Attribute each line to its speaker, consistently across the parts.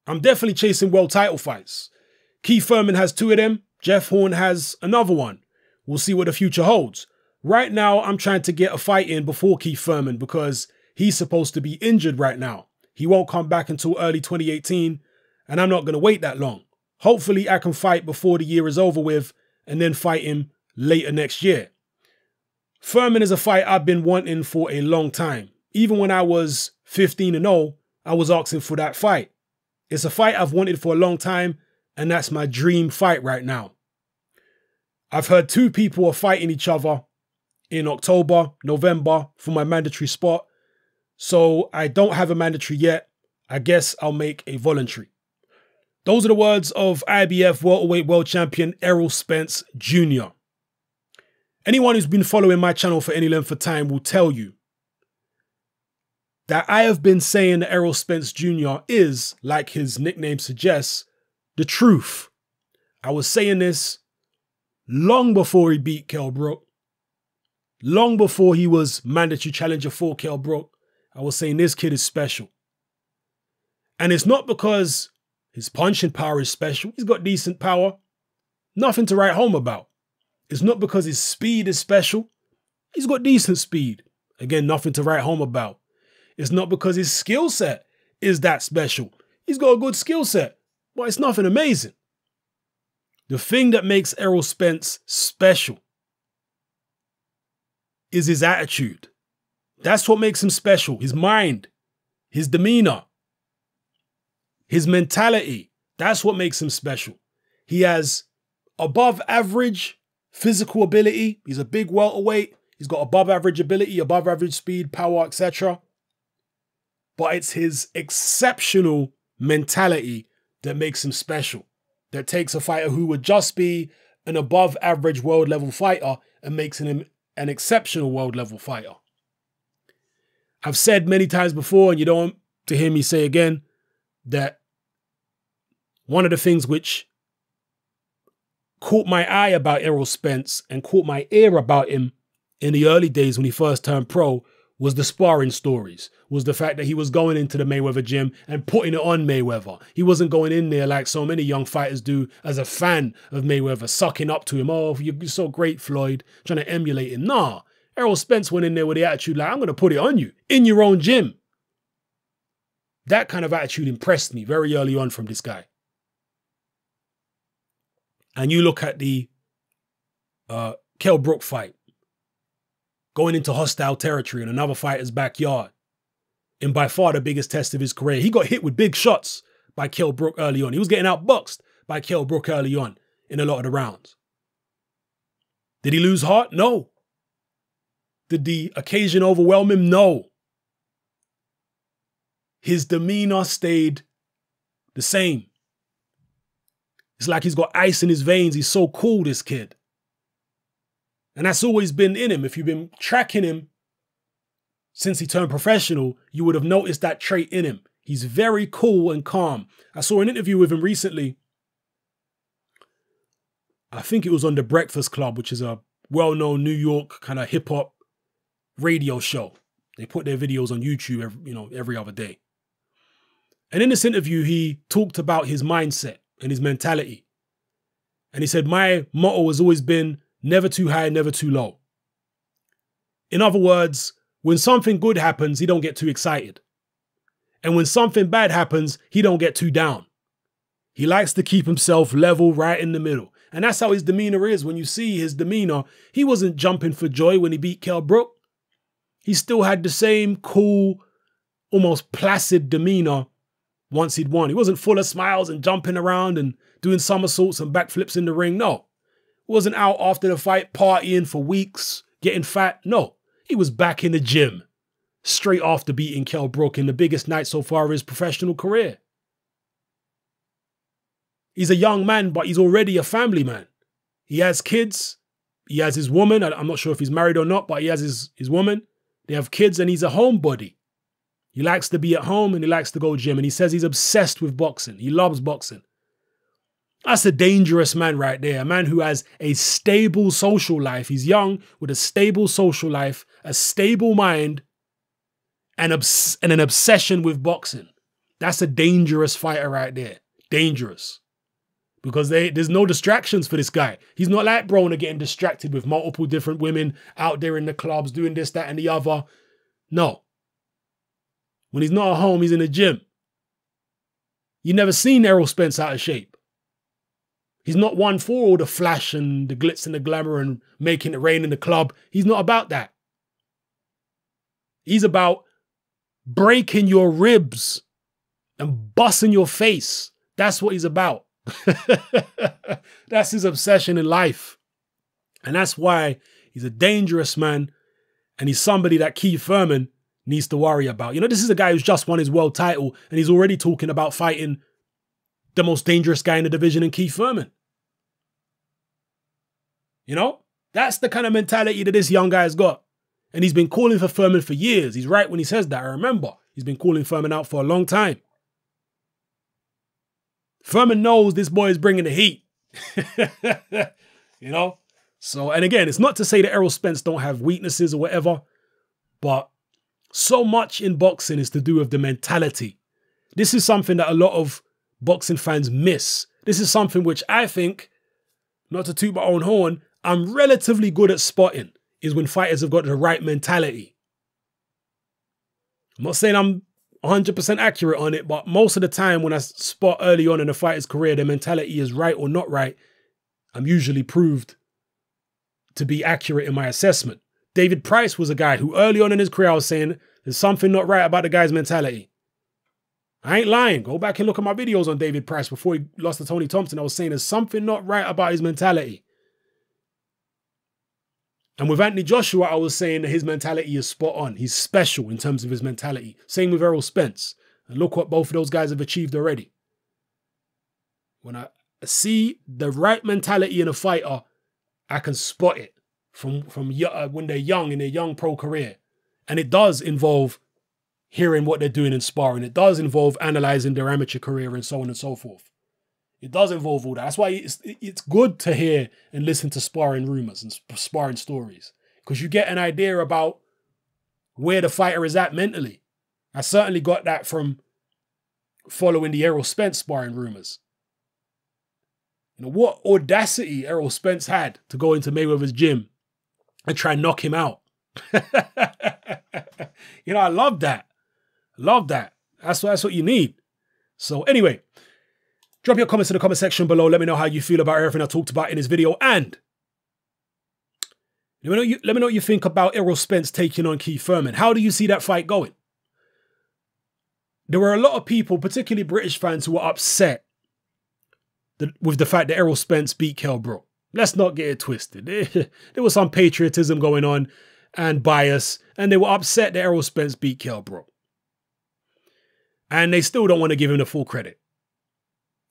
Speaker 1: I'm definitely chasing world title fights. Keith Thurman has 2 of them. Jeff Horn has another one. We'll see what the future holds. Right now, I'm trying to get a fight in before Keith Thurman because he's supposed to be injured right now. He won't come back until early 2018, and I'm not going to wait that long. Hopefully, I can fight before the year is over with and then fight him later next year. Thurman is a fight I've been wanting for a long time. Even when I was 15-0, I was asking for that fight. It's a fight I've wanted for a long time, and that's my dream fight right now. I've heard 2 people are fighting each other in October, November for my mandatory spot. So I don't have a mandatory yet. I guess I'll make a voluntary. Those are the words of IBF welterweight world champion Errol Spence Jr. Anyone who's been following my channel for any length of time will tell you that I have been saying that Errol Spence Jr. is, like his nickname suggests, the truth. I was saying this long before he beat Kell Brook. Long before he was mandatory challenger for Kell Brook. I was saying this kid is special. And it's not because his punching power is special. He's got decent power. Nothing to write home about. It's not because his speed is special. He's got decent speed. Again, nothing to write home about. It's not because his skill set is that special. He's got a good skill set, but it's nothing amazing. The thing that makes Errol Spence special is his attitude. That's what makes him special. His mind, his demeanor, his mentality. That's what makes him special. He has above average physical ability. He's a big welterweight. He's got above average ability, above average speed, power, etc. But it's his exceptional mentality that makes him special. That takes a fighter who would just be an above average world level fighter and makes him an exceptional world level fighter. I've said many times before, and you don't want to hear me say again, that one of the things which caught my eye about Errol Spence and caught my ear about him in the early days when he first turned pro was the sparring stories, was the fact that he was going into the Mayweather gym and putting it on Mayweather. He wasn't going in there like so many young fighters do as a fan of Mayweather, sucking up to him. Oh, you're so great, Floyd, trying to emulate him. Nah, Errol Spence went in there with the attitude like, I'm going to put it on you in your own gym. That kind of attitude impressed me very early on from this guy. And you look at the Kell Brook fight, going into hostile territory in another fighter's backyard, in by far the biggest test of his career. He got hit with big shots by Kell Brook early on. He was getting outboxed by Kell Brook early on in a lot of the rounds. Did he lose heart? No. Did the occasion overwhelm him? No. His demeanor stayed the same. It's like he's got ice in his veins. He's so cool, this kid. And that's always been in him. If you've been tracking him since he turned professional, you would have noticed that trait in him. He's very cool and calm. I saw an interview with him recently. I think it was on The Breakfast Club, which is a well-known New York kind of hip-hop radio show. They put their videos on YouTube every other day. And in this interview, he talked about his mindset and his mentality. And he said, my motto has always been, never too high, never too low. In other words, when something good happens, he don't get too excited. And when something bad happens, he don't get too down. He likes to keep himself level right in the middle. And that's how his demeanor is. When you see his demeanor, he wasn't jumping for joy when he beat Kell Brook. He still had the same cool, almost placid demeanor once he'd won. He wasn't full of smiles and jumping around and doing somersaults and backflips in the ring. No. Wasn't out after the fight partying for weeks, getting fat. No, he was back in the gym straight after beating Kell Brook in the biggest night so far of his professional career. He's a young man, but he's already a family man. He has kids. He has his woman. I'm not sure if he's married or not, but he has his woman. They have kids and he's a homebody. He likes to be at home and he likes to go gym. And he says he's obsessed with boxing. He loves boxing. That's a dangerous man right there. A man who has a stable social life. He's young with a stable social life, a stable mind, and an obsession with boxing. That's a dangerous fighter right there. Dangerous. Because there's no distractions for this guy. He's not like Broner getting distracted with multiple different women out there in the clubs doing this, that, and the other. No. When he's not at home, he's in the gym. You never seen Errol Spence out of shape. He's not one for all the flash and the glitz and the glamour and making it rain in the club. He's not about that. He's about breaking your ribs and busting your face. That's what he's about. That's his obsession in life. And that's why he's a dangerous man. And he's somebody that Keith Thurman needs to worry about. You know, this is a guy who's just won his world title and he's already talking about fighting the most dangerous guy in the division in Keith Thurman. You know, that's the kind of mentality that this young guy's got. And he's been calling for Thurman for years. He's right when he says that. I remember he's been calling Thurman out for a long time. Thurman knows this boy is bringing the heat. You know? So, and again, it's not to say that Errol Spence don't have weaknesses or whatever, but so much in boxing is to do with the mentality. This is something that a lot of boxing fans miss. This is something which I think, not to toot my own horn, I'm relatively good at spotting, is when fighters have got the right mentality. I'm not saying I'm 100% accurate on it, but most of the time when I spot early on in a fighter's career, their mentality is right or not right, I'm usually proved to be accurate in my assessment. David Price was a guy who early on in his career I was saying there's something not right about the guy's mentality. I ain't lying. Go back and look at my videos on David Price before he lost to Tony Thompson. I was saying there's something not right about his mentality. And with Anthony Joshua, I was saying that his mentality is spot on. He's special in terms of his mentality. Same with Errol Spence. And look what both of those guys have achieved already. When I see the right mentality in a fighter, I can spot it from when they're young, in their young pro career. And it does involve hearing what they're doing in sparring. It does involve analyzing their amateur career and so on and so forth. It does involve all that. That's why it's good to hear and listen to sparring rumors and sparring stories, because you get an idea about where the fighter is at mentally. I certainly got that from following the Errol Spence sparring rumors. You know, what audacity Errol Spence had to go into Mayweather's gym and try and knock him out. You know, I love that. I love that. That's what you need. So anyway, drop your comments in the comment section below. Let me know how you feel about everything I talked about in this video. And let me know what you think about Errol Spence taking on Keith Thurman. How do you see that fight going? There were a lot of people, particularly British fans, who were upset with the fact that Errol Spence beat Kell Brook. Let's not get it twisted. There was some patriotism going on and bias, and they were upset that Errol Spence beat Kell Brook. And they still don't want to give him the full credit.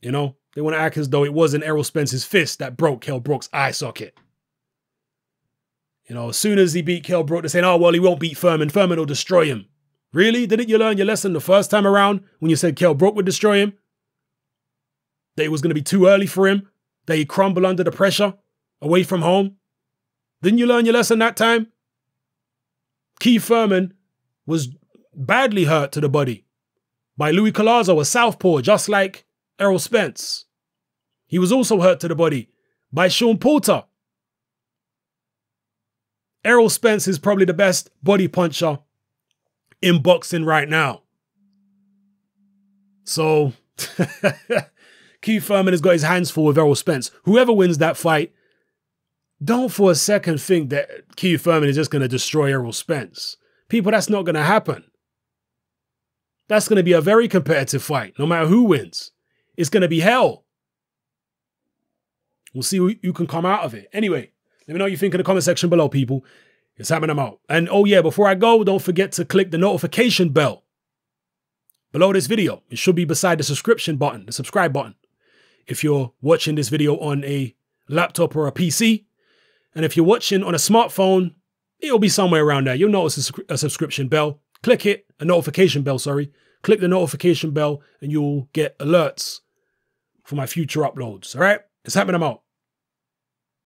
Speaker 1: You know, they want to act as though it wasn't Errol Spence's fist that broke Kell Brook's eye socket. You know, as soon as he beat Kell Brook, they're saying, oh, well, he won't beat Thurman. Thurman will destroy him. Really? Didn't you learn your lesson the first time around when you said Kell Brook would destroy him? That it was going to be too early for him? That he'd crumble under the pressure away from home? Didn't you learn your lesson that time? Keith Thurman was badly hurt to the body by Louis Collazo, a southpaw, just like Errol Spence. He was also hurt to the body by Sean Porter. Errol Spence is probably the best body puncher in boxing right now. So Keith Thurman has got his hands full with Errol Spence. Whoever wins that fight, don't for a second think that Keith Thurman is just going to destroy Errol Spence. People, that's not going to happen. That's going to be a very competitive fight, no matter who wins. It's going to be hell. We'll see who can come out of it. Anyway, let me know what you think in the comment section below, people. It's happening, I'm out. And oh yeah, before I go, don't forget to click the notification bell below this video. It should be beside the subscription button, the subscribe button, if you're watching this video on a laptop or a PC. And if you're watching on a smartphone, it'll be somewhere around there. You'll notice a subscription bell. Click it, a notification bell, sorry. Click the notification bell and you'll get alerts for my future uploads. All right? It's happening, I'm out.